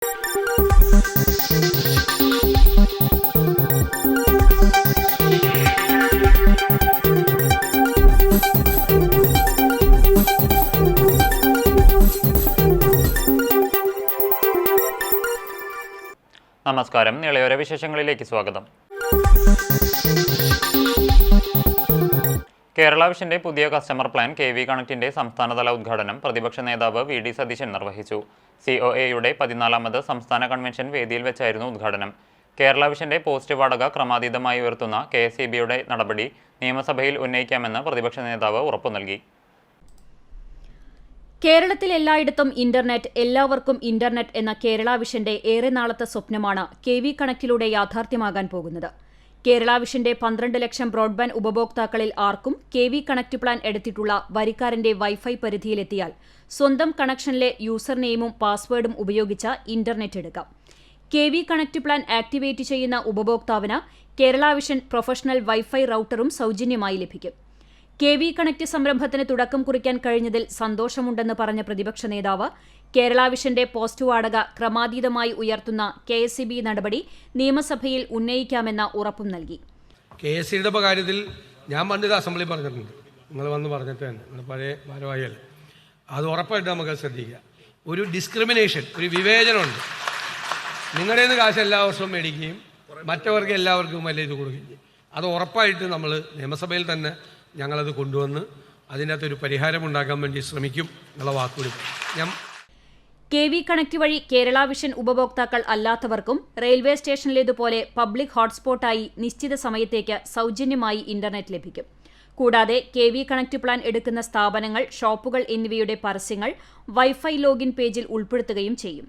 നമസ്കാരം. ഇളയോര വിശേഷങ്ങളിലേക്ക് സ്വാഗതം. കേരള വിഷന്റെ പുതിയ കസ്റ്റമർ പ്ലാൻ KV കണക്റ്റിന്റെ സംസ്ഥാനതല ഉദ്ഘാടനം പ്രതിപക്ഷ നേതാവ് VD സതീശൻ നിർവഹിച്ചു. COAയുടെ 14ാമത് സംസ്ഥാന കൺവെൻഷൻ വേദിയിൽ വെച്ചായിരുന്നു ഉദ്ഘാടനം. കേരള വിഷന്റെ പോസ്റ്റ് വാടക ക്രമാതീതമായി ഉയർത്തുന്ന KSEBയുടെ നടപടി നിയമസഭയിൽ ഉന്നയിക്കാമെന്ന് പ്രതിപക്ഷ നേതാവ് ഉറപ്പു നൽകി. കേരളത്തിൽ എല്ലായിടത്തും ഇന്റർനെറ്റ്, എല്ലാവർക്കും ഇന്റർനെറ്റ് എന്ന കേരള വിഷന്റെ ഏറെ നാളത്തെ സ്വപ്നമാണ് KV കണക്റ്റിലൂടെ യാഥാർത്ഥ്യമാകാൻ പോകുന്നത്. കേരള വിഷന്റെ 12 ലക്ഷം ബ്രോഡ്ബാൻഡ് ഉപഭോക്താക്കളിൽ ആർക്കും KV കണക്റ്റ് പ്ലാൻ എടുത്തിട്ടുള്ള വരിക്കാരന്റെ വൈഫൈ പരിധിയിലെത്തിയാൽ സ്വന്തം കണക്ഷനിലെ യൂസർ നെയിമും പാസ്വേഡും ഉപയോഗിച്ച് ഇന്റർനെറ്റ് എടുക്കാം. KV കണക്റ്റ് പ്ലാൻ ആക്ടിവേറ്റ് ചെയ്യുന്ന ഉപഭോക്താവിന് കേരള വിഷൻ പ്രൊഫഷണൽ വൈഫൈ റൌട്ടറും സൗജന്യമായി ലഭിക്കും. KV കണക്റ്റ് സംരംഭത്തിന് തുടക്കം കുറിക്കാൻ കഴിഞ്ഞതിൽ സന്തോഷമുണ്ടെന്ന് പറഞ്ഞ പ്രതിപക്ഷ നേതാവ് കേരള വിഷന്റെ പോസ്റ്റ് വാടക ക്രമാതീതമായി ഉയർത്തുന്ന KSEB നടപടി നിയമസഭയിൽ ഉന്നയിക്കാമെന്ന ഉറപ്പും നൽകി. KSEBയുടെ കാര്യത്തിൽ ഞാൻ പണ്ട് അസംബ്ലി പറഞ്ഞിട്ടുണ്ട്, നിങ്ങൾ വന്ന് പറഞ്ഞിട്ട് തന്നെ നിങ്ങൾ പഴയ ഭാരവാഹിയല്ല, അത് ഉറപ്പായിട്ട് നമുക്ക് ശ്രദ്ധിക്കാം. ഒരു ഡിസ്ക്രിമിനേഷൻ, ഒരു വിവേചനമുണ്ട്. നിങ്ങളുടെ നിന്ന് കാശ് എല്ലാ വർഷവും മേടിക്കുകയും മറ്റവർക്ക് എല്ലാവർക്കും വലിയ ഇത് കൊടുക്കുകയും, അത് ഉറപ്പായിട്ട് നമ്മൾ നിയമസഭയിൽ തന്നെ ഞങ്ങളത് കൊണ്ടുവന്ന് അതിനകത്തൊരു പരിഹാരമുണ്ടാക്കാൻ വേണ്ടി ശ്രമിക്കും എന്നുള്ള വാക്കുകൂടി ഞാൻ. KV കണക്റ്റ് വഴി കേരള വിഷൻ ഉപഭോക്താക്കൾ അല്ലാത്തവർക്കും റെയിൽവേ സ്റ്റേഷനിലേതുപോലെ പബ്ലിക് ഹോട്ട്സ്പോട്ടായി നിശ്ചിത സമയത്തേക്ക് സൗജന്യമായി ഇന്റർനെറ്റ് ലഭിക്കും. കൂടാതെ KV കണക്റ്റ് പ്ലാൻ എടുക്കുന്ന സ്ഥാപനങ്ങൾ, ഷോപ്പുകൾ എന്നിവയുടെ പരസ്യങ്ങൾ വൈഫൈ ലോഗിൻ പേജിൽ ഉൾപ്പെടുത്തുകയും ചെയ്യും.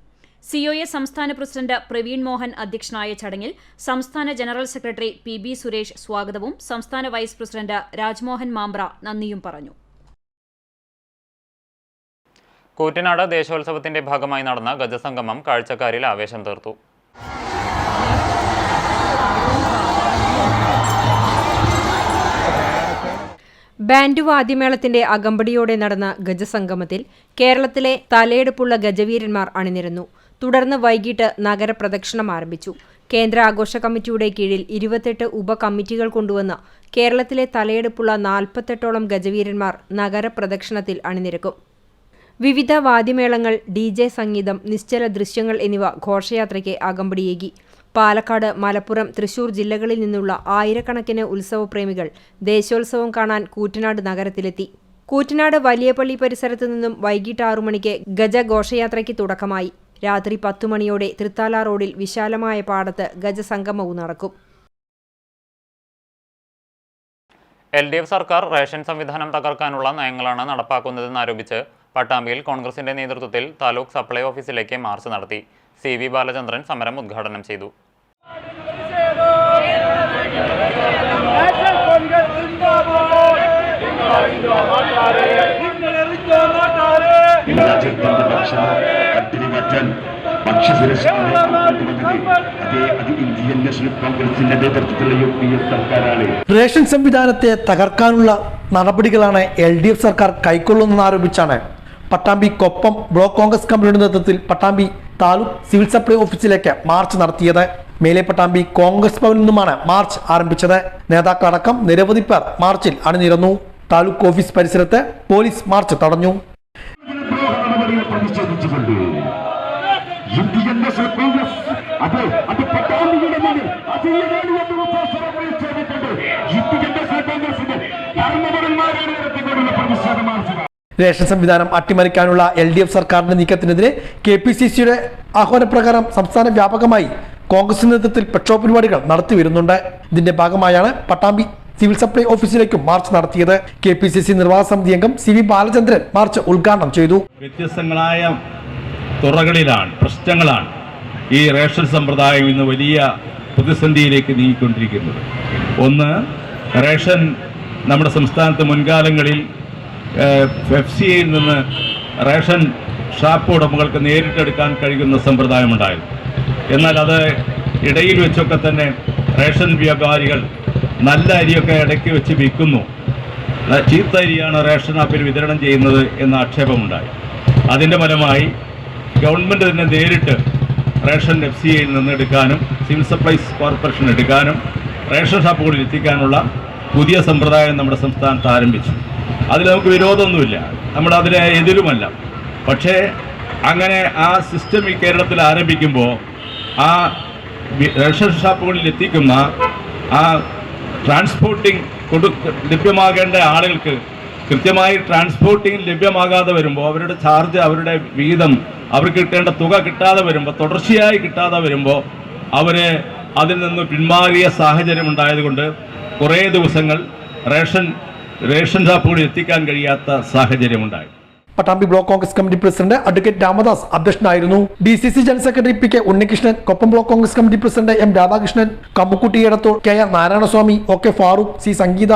COA സംസ്ഥാന പ്രസിഡന്റ് പ്രവീൺ മോഹൻ അധ്യക്ഷനായ ചടങ്ങിൽ സംസ്ഥാന ജനറൽ സെക്രട്ടറി PB സുരേഷ് സ്വാഗതവും സംസ്ഥാന വൈസ് പ്രസിഡന്റ് രാജ്മോഹൻ മാമ്പ്ര നന്ദിയും പറഞ്ഞു. കൂറ്റനാട് ദേശോത്സവത്തിന്റെ ഭാഗമായി നടന്ന ഗജസംഗമം കാഴ്ചക്കാരിൽ ആവേശം തീർത്തു. ബാൻഡ് വാദ്യമേളത്തിന്റെ അകമ്പടിയോടെ നടന്ന ഗജസംഗമത്തിൽ കേരളത്തിലെ തലയെടുപ്പുള്ള ഗജവീരന്മാർ അണിനിരന്നു. തുടർന്ന് വൈകിട്ട് നഗരപ്രദക്ഷിണം ആരംഭിച്ചു. കേന്ദ്ര ആഘോഷ കമ്മിറ്റിയുടെ കീഴിൽ 28 ഉപകമ്മിറ്റികൾ കൊണ്ടുവന്ന കേരളത്തിലെ തലയെടുപ്പുള്ള 48ഓളം ഗജവീരന്മാർ നഗരപ്രദക്ഷിണത്തിൽ അണിനിരക്കും. വിവിധ വാദ്യമേളങ്ങൾ, DJ സംഗീതം, നിശ്ചല ദൃശ്യങ്ങൾ എന്നിവ ഘോഷയാത്രയ്ക്ക് അകമ്പടിയേകി. പാലക്കാട്, മലപ്പുറം, തൃശൂർ ജില്ലകളിൽ നിന്നുള്ള ആയിരക്കണക്കിന് ഉത്സവപ്രേമികൾ ദേശോത്സവം കാണാൻ കൂറ്റനാട് നഗരത്തിലെത്തി. കൂറ്റനാട് വലിയപള്ളി പരിസരത്തു നിന്നും വൈകിട്ട് 6 മണിക്ക് ഗജഘോഷയാത്രയ്ക്ക് തുടക്കമായി. രാത്രി 10 മണിയോടെ തൃത്താല റോഡിൽ വിശാലമായ പാടത്ത് ഗജസംഗമവും നടക്കും. LDF സർക്കാർ റേഷൻ സംവിധാനം തകർക്കാനുള്ള നയങ്ങളാണ് നടപ്പാക്കുന്നതെന്നാരോപിച്ച് പട്ടാമ്പിയിൽ കോൺഗ്രസിന്റെ നേതൃത്വത്തിൽ താലൂക്ക് സപ്ലൈ ഓഫീസിലേക്ക് മാർച്ച് നടത്തി. CV ബാലചന്ദ്രൻ സമരം ഉദ്ഘാടനം ചെയ്തു. റേഷൻ സംവിധാനത്തെ തകർക്കാനുള്ള നടപടികളാണ് LDF സർക്കാർ കൈക്കൊള്ളുന്നതെന്നാരോപിച്ചാണ് പട്ടാമ്പി കൊപ്പം ബ്ലോക്ക് കോൺഗ്രസ് കമ്മിറ്റിയുടെ നേതൃത്വത്തിൽ പട്ടാമ്പി താലൂക്ക് സിവിൽ സപ്ലൈ ഓഫീസിലേക്ക് മാർച്ച് നടത്തിയത്. മേലെ പട്ടാമ്പി കോൺഗ്രസ് ഭവനിൽ നിന്നുമാണ് മാർച്ച് ആരംഭിച്ചത്. നേതാക്കളടക്കം നിരവധി പേർ മാർച്ചിൽ അണിനിരന്നു. താലൂക്ക് ഓഫീസ് പരിസരത്ത് പോലീസ് മാർച്ച് തടഞ്ഞു. റേഷൻ സംവിധാനം അട്ടിമറിക്കാനുള്ള LDF സർക്കാരിന്റെ നീക്കത്തിനെതിരെ KPCCയുടെ ആഹ്വാനപ്രകാരം സംസ്ഥാന വ്യാപകമായി കോൺഗ്രസ് നേതൃത്വത്തിൽ പ്രക്ഷോഭ പരിപാടികൾ നടത്തിവരുന്നുണ്ട്. ഇതിന്റെ ഭാഗമായാണ് പട്ടാമ്പി സിവിൽ സപ്ലൈ ഓഫീസിലേക്കും മാർച്ച് നടത്തിയത്. KPCC നിർവാഹക സമിതി അംഗം CV ബാലചന്ദ്രൻ മാർച്ച് ഉദ്ഘാടനം ചെയ്തു. വ്യത്യസ്തങ്ങളായ തുറകളിലാണ്, പ്രശ്നങ്ങളാണ് ഈ റേഷൻ സമ്പ്രദായം ഇന്ന് വലിയ പ്രതിസന്ധിയിലേക്ക് നീങ്ങിക്കൊണ്ടിരിക്കുന്നത്. ഒന്ന്, റേഷൻ നമ്മുടെ സംസ്ഥാനത്ത് മുൻകാലങ്ങളിൽ FCAയിൽ നിന്ന് റേഷൻ ഷാപ്പ് ഉടമകൾക്ക് നേരിട്ടെടുക്കാൻ കഴിയുന്ന സമ്പ്രദായമുണ്ടായിരുന്നു. എന്നാൽ അത് ഇടയിൽ വെച്ചൊക്കെ തന്നെ റേഷൻ വ്യാപാരികൾ നല്ല അരിയൊക്കെ ഇടയ്ക്ക് വെച്ച് വിൽക്കുന്നു, ചീത്ത അരിയാണ് റേഷൻ ആപ്പിൽ വിതരണം ചെയ്യുന്നത് എന്ന ആക്ഷേപമുണ്ടായി. അതിൻ്റെ ഫലമായി ഗവൺമെൻറ് തന്നെ നേരിട്ട് റേഷൻ FCIയിൽ നിന്ന് എടുക്കാനും സിവിൽ സപ്ലൈസ് കോർപ്പറേഷൻ എടുക്കാനും റേഷൻ ഷാപ്പുകളിൽ എത്തിക്കാനുള്ള പുതിയ സമ്പ്രദായം നമ്മുടെ സംസ്ഥാനത്ത് ആരംഭിച്ചു. അതിൽ നമുക്ക് വിരോധമൊന്നുമില്ല, നമ്മൾ അതിനെ എതിരുമല്ല. പക്ഷേ അങ്ങനെ ആ സിസ്റ്റം ഈ കേരളത്തിൽ ആരംഭിക്കുമ്പോൾ ആ റേഷൻ ഷാപ്പുകളിൽ എത്തിക്കുന്ന ആ ട്രാൻസ്പോർട്ടിംഗ് ലഭ്യമാകേണ്ട ആളുകൾക്ക് കൃത്യമായി ട്രാൻസ്പോർട്ടിംഗ് ലഭ്യമാകാതെ വരുമ്പോൾ അവരുടെ ചാർജ്, അവരുടെ വീതം, അവർക്ക് കിട്ടേണ്ട തുക കിട്ടാതെ വരുമ്പോൾ, തുടർച്ചയായി കിട്ടാതെ വരുമ്പോൾ അതിൽ നിന്ന് പിന്മാറിയ സാഹചര്യം ഉണ്ടായതുകൊണ്ട് കുറേ ദിവസങ്ങൾ റേഷൻ ഷാപ്പുകളിൽ എത്തിക്കാൻ കഴിയാത്ത സാഹചര്യമുണ്ടായി. Pattambi block Congress committee president advocate Ramadas അധ്യക്ഷനായിരുന്നു. DCC general secretary PK Unnikrishnan, Koppam block Congress committee president M Radhakrishnan, Kammukutty Edathol, KR Narayanaswamy, OK Farooq, C Sangeetha,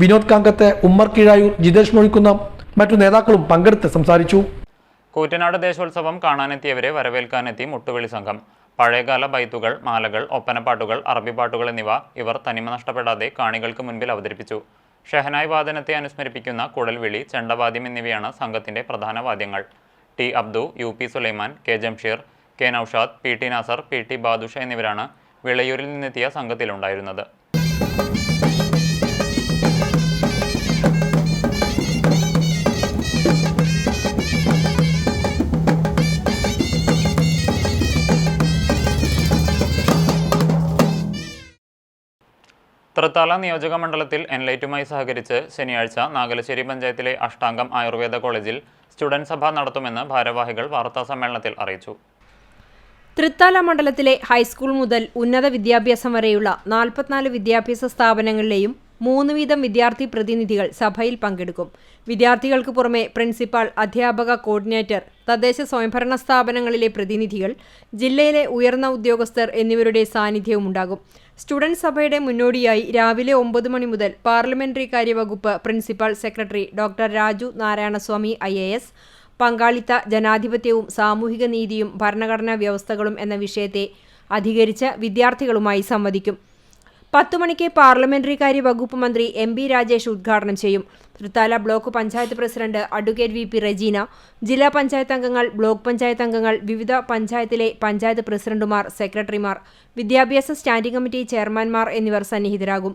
Vinod Kangath, Ummer Keezhayur, Jithesh മൊഴിക്കുന്ന മറ്റു നേതാക്കളും പങ്കെടുത്ത് സംസാരിച്ചു. കൂറ്റനാട് ദേശോത്സവം കാണാനെത്തിയവരെ വരവേൽക്കാനെത്തി മുട്ടുവിളി സംഘം. പഴയകാല ബൈത്തുകൾ, മാലകൾ, ഒപ്പനപ്പാട്ടുകൾ, അറബി പാട്ടുകൾ എന്നിവ ഇവർ തനിമ നഷ്ടപ്പെടാതെ കാണികൾക്ക് മുൻപിൽ അവതരിപ്പിച്ചു. ഷെഹനായ് വാദനത്തെ അനുസ്മരിപ്പിക്കുന്ന കുഴൽവിളി, ചെണ്ടവാദ്യം എന്നിവയാണ് സംഘത്തിന്റെ പ്രധാന വാദ്യങ്ങൾ. T. Abdu, UP Sulaiman, K. Jamsheer, K. Naushad, PT Nasar, PT Badusha എന്നിവരാണ് വിളയൂരിൽ നിന്നെത്തിയ സംഘത്തിലുണ്ടായിരുന്നത്. തൃത്താല നിയോജക മണ്ഡലത്തിൽ എൻലൈറ്റുമായി സഹകരിച്ച് ശനിയാഴ്ച നാഗലശ്ശേരി പഞ്ചായത്തിലെ അഷ്ടാംഗം ആയുർവേദ കോളേജിൽ സ്റ്റുഡന്റ് സഭ നടത്തുമെന്ന് ഭാരവാഹികൾ വാർത്താസമ്മേളനത്തിൽ അറിയിച്ചു. തൃത്താല മണ്ഡലത്തിലെ ഹൈസ്കൂൾ മുതൽ ഉന്നത വിദ്യാഭ്യാസം വരെയുള്ള 44 വിദ്യാഭ്യാസ സ്ഥാപനങ്ങളിലെയും 3 വീതം വിദ്യാർത്ഥി പ്രതിനിധികൾ സഭയിൽ പങ്കെടുക്കും. വിദ്യാർത്ഥികൾക്ക് പുറമെ പ്രിൻസിപ്പാൾ, അധ്യാപക, കോർഡിനേറ്റർ, തദ്ദേശ സ്വയംഭരണ സ്ഥാപനങ്ങളിലെ പ്രതിനിധികൾ, ജില്ലയിലെ ഉയർന്ന ഉദ്യോഗസ്ഥർ എന്നിവരുടെ സാന്നിധ്യവും ഉണ്ടാകും. സ്റ്റുഡന്റ് സഭയുടെ മുന്നോടിയായി രാവിലെ 9 മണി മുതൽ പാർലമെന്ററി കാര്യവകുപ്പ് principal secretary doctor Raju Narayanaswamy IAS പങ്കാളിത്ത, ജനാധിപത്യവും സാമൂഹിക നീതിയും ഭരണഘടനാ വ്യവസ്ഥകളും എന്ന വിഷയത്തെ അധികരിച്ച് വിദ്യാർത്ഥികളുമായി സംവദിക്കും. 10 മണിക്ക് പാർലമെന്ററി കാര്യ വകുപ്പ് മന്ത്രി MB രാജേഷ് ഉദ്ഘാടനം ചെയ്യും. Thrithala block panchayat president advocate VP Regina, ജില്ലാ പഞ്ചായത്ത് അംഗങ്ങൾ, ബ്ലോക്ക് പഞ്ചായത്ത് അംഗങ്ങൾ, വിവിധ പഞ്ചായത്തിലെ പഞ്ചായത്ത് പ്രസിഡന്റുമാർ, സെക്രട്ടറിമാർ, വിദ്യാഭ്യാസ സ്റ്റാൻഡിംഗ് കമ്മിറ്റി ചെയർമാൻമാർ എന്നിവർ സന്നിഹിതരാകും.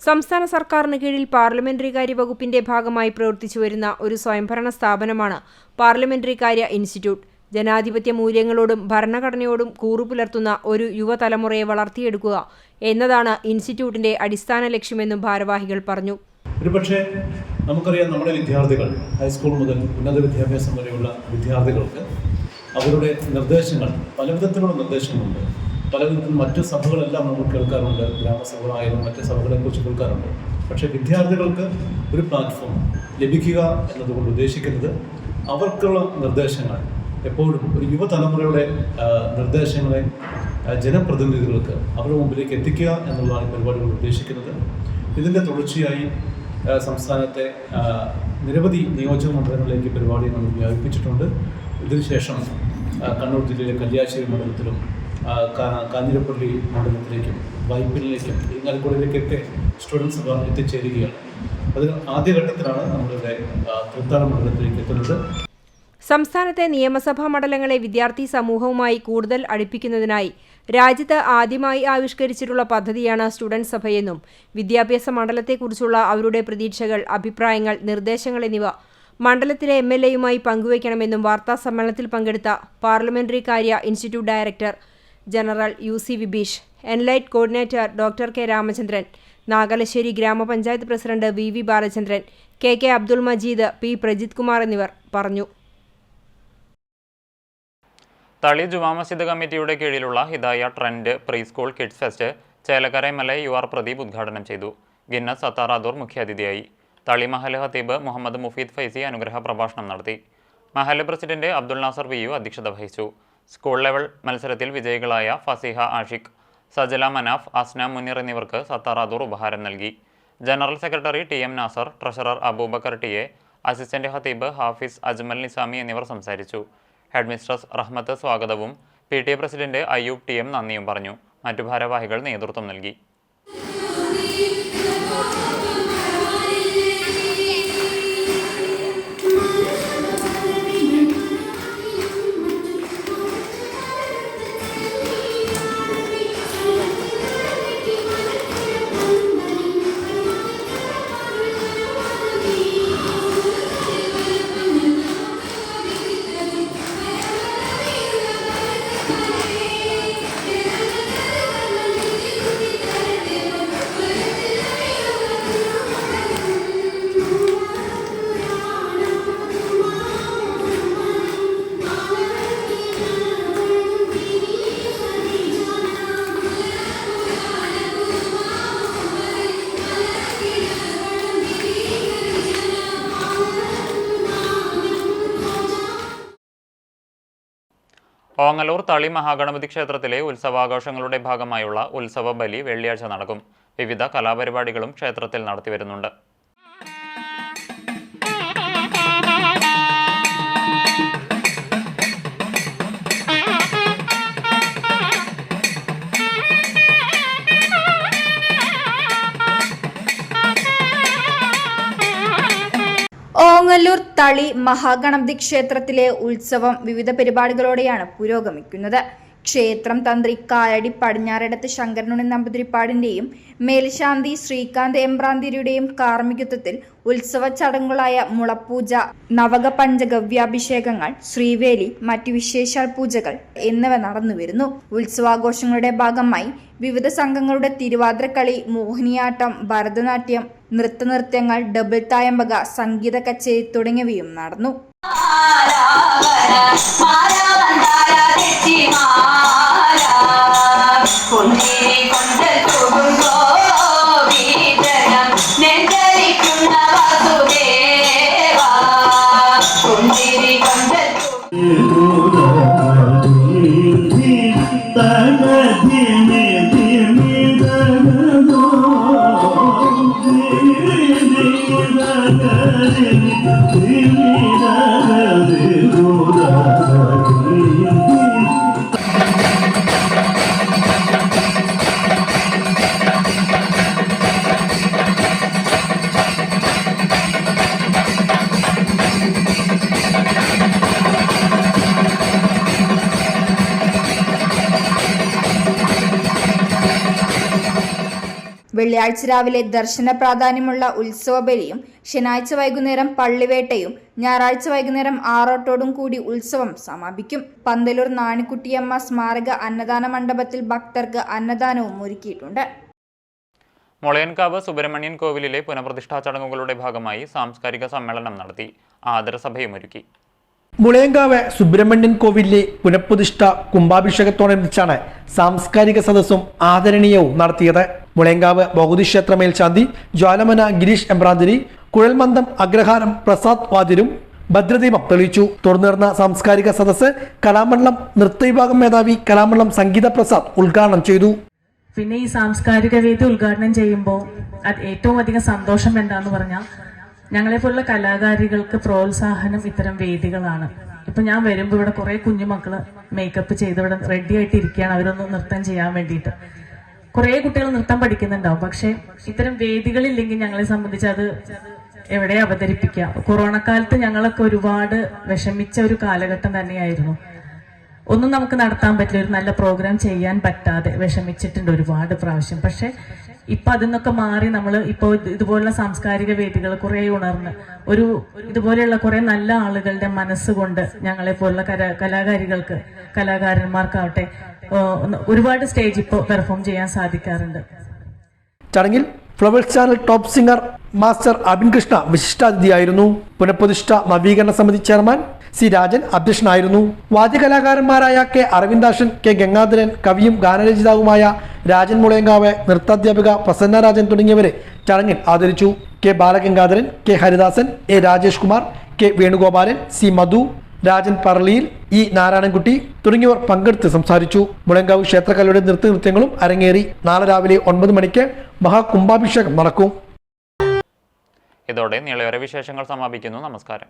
സംസ്ഥാന സർക്കാരിന് കീഴിൽ പാർലമെന്ററി കാര്യ വകുപ്പിന്റെ ഭാഗമായി പ്രവർത്തിച്ചുവരുന്ന ഒരു സ്വയംഭരണ സ്ഥാപനമാണ് പാർലമെന്ററി കാര്യ ഇൻസ്റ്റിറ്റ്യൂട്ട്. ജനാധിപത്യ മൂല്യങ്ങളോടും ഭരണഘടനയോടും കൂറുപുലർത്തുന്ന ഒരു യുവതലമുറയെ വളർത്തിയെടുക്കുക എന്നതാണ് ഇൻസ്റ്റിറ്റ്യൂട്ടിന്റെ അടിസ്ഥാന ലക്ഷ്യമെന്നും ഭാരവാഹികൾ പറഞ്ഞു. ഒരുപക്ഷെ നമുക്കറിയാം, നമ്മുടെ വിദ്യാർത്ഥികൾ ഹൈസ്കൂൾ മുതൽ ഉന്നത വിദ്യാഭ്യാസം വരെയുള്ള വിദ്യാർത്ഥികൾക്ക് അവരുടെ നിർദ്ദേശങ്ങൾ, പലവിധത്തിലുള്ള നിർദ്ദേശങ്ങളുണ്ട്. പലവിധത്തിൽ മറ്റു സഭകളെല്ലാം നമ്മൾ കേൾക്കാറുണ്ട്, ഗ്രാമസഭകളായാലും മറ്റ് സഭകളെക്കുറിച്ച് കേൾക്കാറുണ്ട്. പക്ഷേ വിദ്യാർത്ഥികൾക്ക് ഒരു പ്ലാറ്റ്ഫോം ലഭിക്കുക എന്നതുകൊണ്ട് ഉദ്ദേശിക്കുന്നത് അവർക്കുള്ള നിർദ്ദേശങ്ങൾ എപ്പോഴും ഒരു യുവതലമുറയുടെ നിർദ്ദേശങ്ങളെ ജനപ്രതിനിധികൾക്ക് അവരുടെ മുമ്പിലേക്ക് എത്തിക്കുക എന്നുള്ളതാണ് പരിപാടികൾ ഉദ്ദേശിക്കുന്നത്. ഇതിൻ്റെ തുടർച്ചയായി സംസ്ഥാനത്തെ നിരവധി നിയോജക മണ്ഡലങ്ങളിലേക്ക് പരിപാടി നമ്മൾ വ്യാപിപ്പിച്ചിട്ടുണ്ട്. ഇതിനുശേഷം കണ്ണൂർ ജില്ലയിലെ കല്യാശ്ശേരി മണ്ഡലത്തിലും കാഞ്ഞിരപ്പള്ളി മണ്ഡലത്തിലേക്കും വൈപ്പിനിലേക്കും ഇങ്ങാലക്കുടയിലേക്കൊക്കെ സ്റ്റുഡൻസ് സഭ എത്തിച്ചേരുകയാണ്. അതിന് ആദ്യഘട്ടത്തിലാണ് നമ്മളിവിടെ തൃത്താല മണ്ഡലത്തിലേക്ക് എത്തുന്നത്. സംസ്ഥാനത്തെ നിയമസഭാ മണ്ഡലങ്ങളെ വിദ്യാർത്ഥി സമൂഹവുമായി കൂടുതൽ അടുപ്പിക്കുന്നതിനായി രാജ്യത്ത് ആദ്യമായി ആവിഷ്കരിച്ചിട്ടുള്ള പദ്ധതിയാണ് സ്റ്റുഡന്റ് സഭയെന്നും വിദ്യാഭ്യാസ മണ്ഡലത്തെക്കുറിച്ചുള്ള അവരുടെ പ്രതീക്ഷകൾ, അഭിപ്രായങ്ങൾ, നിർദ്ദേശങ്ങൾ എന്നിവ മണ്ഡലത്തിലെ MLAയുമായി പങ്കുവയ്ക്കണമെന്നും വാർത്താസമ്മേളനത്തിൽ പങ്കെടുത്ത പാർലമെന്ററി കാര്യ institute director general UC Vibeesh, Enlight coordinator doctor K Ramachandran, Nagalassery ഗ്രാമപഞ്ചായത്ത് president VV Balachandran, KK Abdul Majeed, P Prajith Kumar എന്നിവർ പറഞ്ഞു. തളി ജുമാ മസ്ജിദ് കമ്മിറ്റിയുടെ കീഴിലുള്ള Hidaya trend pre school kids fest Chelakkara MLA UR Pradeep ഉദ്ഘാടനം ചെയ്തു. ഗിന്നസ് സത്താറാദൂർ മുഖ്യാതിഥിയായി. തളി മഹൽ ഹത്തീബ് മുഹമ്മദ് മുഫീദ് ഫൈസി അനുഗ്രഹ പ്രഭാഷണം നടത്തി. മഹൽ പ്രസിഡന്റ് അബ്ദുൾ നാസർ VU അധ്യക്ഷത വഹിച്ചു. സ്കൂൾ ലെവൽ മത്സരത്തിൽ വിജയികളായ ഫസീഹ ആഷിഖ്, സജല മനാഫ്, അസ്ന മുനീർ എന്നിവർക്ക് സത്താറാദൂർ ഉപഹാരം നൽകി. General secretary TM Nasar, treasurer Abubakar TA, assistant ഹത്തീബ് ഹാഫിസ് അജ്മൽ നിസാമി എന്നിവർ സംസാരിച്ചു. ഹെഡ് മിസ്ട്രസ് റഹ്മത്ത് സ്വാഗതവും PTA പ്രസിഡന്റ് അയ്യൂബ് TM നന്ദിയും പറഞ്ഞു. മറ്റു ഭാരവാഹികൾ നേതൃത്വം നൽകി. ഓങ്ങല്ലൂർ തളി മഹാഗണപതി ക്ഷേത്രത്തിലെ ഉത്സവാഘോഷങ്ങളുടെ ഭാഗമായുള്ള ഉത്സവ ബലി വെള്ളിയാഴ്ച നടക്കും. വിവിധ കലാപരിപാടികളും ക്ഷേത്രത്തിൽ നടത്തിവരുന്നുണ്ട്. ഓങ്ങല്ലൂർ തളി മഹാഗണപതി ക്ഷേത്രത്തിലെ ഉത്സവം വിവിധ പരിപാടികളോടെയാണ് പുരോഗമിക്കുന്നത്. ക്ഷേത്രം തന്ത്രി കാലടി പടിഞ്ഞാറടത്ത് ശങ്കരനുണ്ണി നമ്പൂതിരിപ്പാടിന്റെയും മേൽശാന്തി ശ്രീകാന്ത് എമ്പ്രാന്തിരിയുടെയും കാർമ്മികത്വത്തിൽ ഉത്സവ ചടങ്ങുകളായ മുളപ്പൂജ, നവക പഞ്ചഗവ്യാഭിഷേകങ്ങൾ, ശ്രീവേലി, മറ്റു വിശേഷാൽ പൂജകൾ എന്നിവ നടന്നുവരുന്നു. ഉത്സവാഘോഷങ്ങളുടെ ഭാഗമായി വിവിധ സംഘങ്ങളുടെ തിരുവാതിരക്കളി, മോഹിനിയാട്ടം, ഭരതനാട്യം, നൃത്തനൃത്യങ്ങൾ, ഡബിൾ തായമ്പക, സംഗീത കച്ചേരി തുടങ്ങിയവയും നടന്നു. വെള്ളിയാഴ്ച രാവിലെ ദർശന പ്രാധാന്യമുള്ള ഉത്സവ ബലിയും ശനിയാഴ്ച വൈകുന്നേരം പള്ളിവേട്ടയും ഞായറാഴ്ച വൈകുന്നേരം ആറോട്ടോടും കൂടി ഉത്സവം സമാപിക്കും. പന്തലൂർ നാണിക്കുട്ടിയമ്മ സ്മാരക അന്നദാന മണ്ഡപത്തിൽ ഭക്തർക്ക് അന്നദാനവും ഒരുക്കിയിട്ടുണ്ട്. മുളയൻകാവ് സുബ്രഹ്മണ്യൻ കോവിലിലെ പുനഃപ്രതിഷ്ഠാ ചടങ്ങുകളുടെ ഭാഗമായി സാംസ്കാരിക സമ്മേളനം നടത്തി. ആദരസഭയും ഒരുക്കി. മുളയങ്കാവ് സുബ്രഹ്മണ്യൻ കോവിലിലെ പുനഃപ്രതിഷ്ഠ കുംഭാഭിഷേകത്തോടനുബന്ധിച്ചാണ് സാംസ്കാരിക സദസ്സും ആദരണീയവും നടത്തിയത്. മുളയങ്കാവ് ഭഗവതി ക്ഷേത്ര മേൽശാന്തി ജ്വാലമന ഗിരീഷ് എമ്പ്രാന്തിരി, കുഴൽമന്ദം അഗ്രഹാരം പ്രസാദ് വാതിരും ഭദ്രദീപം തെളിയിച്ചു. തുടർന്ന് നടന്ന സാംസ്കാരിക സദസ്സ് കലാമണ്ഡലം നൃത്തവിഭാഗം മേധാവി കലാമണ്ഡലം സംഗീത പ്രസാദ് ഉദ്ഘാടനം ചെയ്തു. പിന്നെ ഈ സാംസ്കാരിക വേദി ഉദ്ഘാടനം ചെയ്യുമ്പോൾ അത് ഏറ്റവും അധികം സന്തോഷം എന്താന്ന് പറഞ്ഞാൽ ഞങ്ങളെപ്പോലുള്ള കലാകാരികൾക്ക് പ്രോത്സാഹനം ഇത്തരം വേദികളാണ്. ഇപ്പൊ ഞാൻ വരുമ്പോൾ ഇവിടെ കുറെ കുഞ്ഞുമക്കള് മേക്കപ്പ് ചെയ്ത് ഇവിടെ റെഡി ആയിട്ട് ഇരിക്കുകയാണ്, അവരൊന്ന് നൃത്തം ചെയ്യാൻ വേണ്ടിയിട്ട്. കുറെ കുട്ടികൾ നൃത്തം പഠിക്കുന്നുണ്ടാവും, പക്ഷെ ഇത്തരം വേദികളില്ലെങ്കിൽ ഞങ്ങളെ സംബന്ധിച്ച് അത് എവിടെ അവതരിപ്പിക്കാം. കൊറോണ കാലത്ത് ഞങ്ങളൊക്കെ ഒരുപാട് വിഷമിച്ച ഒരു കാലഘട്ടം തന്നെയായിരുന്നു. ഒന്നും നമുക്ക് നടത്താൻ പറ്റില്ല, ഒരു നല്ല പ്രോഗ്രാം ചെയ്യാൻ പറ്റാതെ വിഷമിച്ചിട്ടുണ്ട് ഒരുപാട് പ്രാവശ്യം. പക്ഷെ ഇപ്പൊ അതിന്നൊക്കെ മാറി നമ്മൾ ഇപ്പോൾ ഇതുപോലുള്ള സാംസ്കാരിക വേദികൾ കുറെ ഉണർന്ന് ഒരു ഇതുപോലെയുള്ള കുറെ നല്ല ആളുകളുടെ മനസ്സുകൊണ്ട് ഞങ്ങളെ പോലുള്ള കലാകാരികൾക്ക്, കലാകാരന്മാർക്കാവട്ടെ ഒരുപാട് സ്റ്റേജ് ഇപ്പോൾ പെർഫോം ചെയ്യാൻ സാധിക്കാറുണ്ട്. ചടങ്ങിൽ Flowers channel top singer master Abin Krishna വിശിഷ്ടാതിഥിയായിരുന്നു. പുനഃപ്രതിഷ്ഠ നവീകരണ സമിതി ചെയർമാൻ സി രാജൻ അധ്യക്ഷനായിരുന്നു. വാദ്യകലാകാരന്മാരായ കെ അരവിന്ദാഷൻ, കെ ഗംഗാധരൻ, കവിയും ഗാനരചയിതാവുമായ രാജൻ മുളയങ്കാവ്, നൃത്താധ്യാപിക പ്രസന്ന രാജൻ തുടങ്ങിയവരെ ചടങ്ങിൽ ആദരിച്ചു. K Balagangadharan, K Haridasan, A Rajesh Kumar, K Venugopalan, C Madhu, Rajan പറളിയിൽ, ഇ നാരായണൻകുട്ടി തുടങ്ങിയവർ പങ്കെടുത്ത് സംസാരിച്ചു. മുളയങ്കാവ് ക്ഷേത്രകലയുടെ നൃത്യങ്ങളും അരങ്ങേറി. നാളെ രാവിലെ 9 മണിക്ക് മഹാകുംഭാഭിഷേകം നടക്കും. ഇതോടെ നീളയോര വിശേഷങ്ങൾ സമാപിക്കുന്നു. നമസ്കാരം.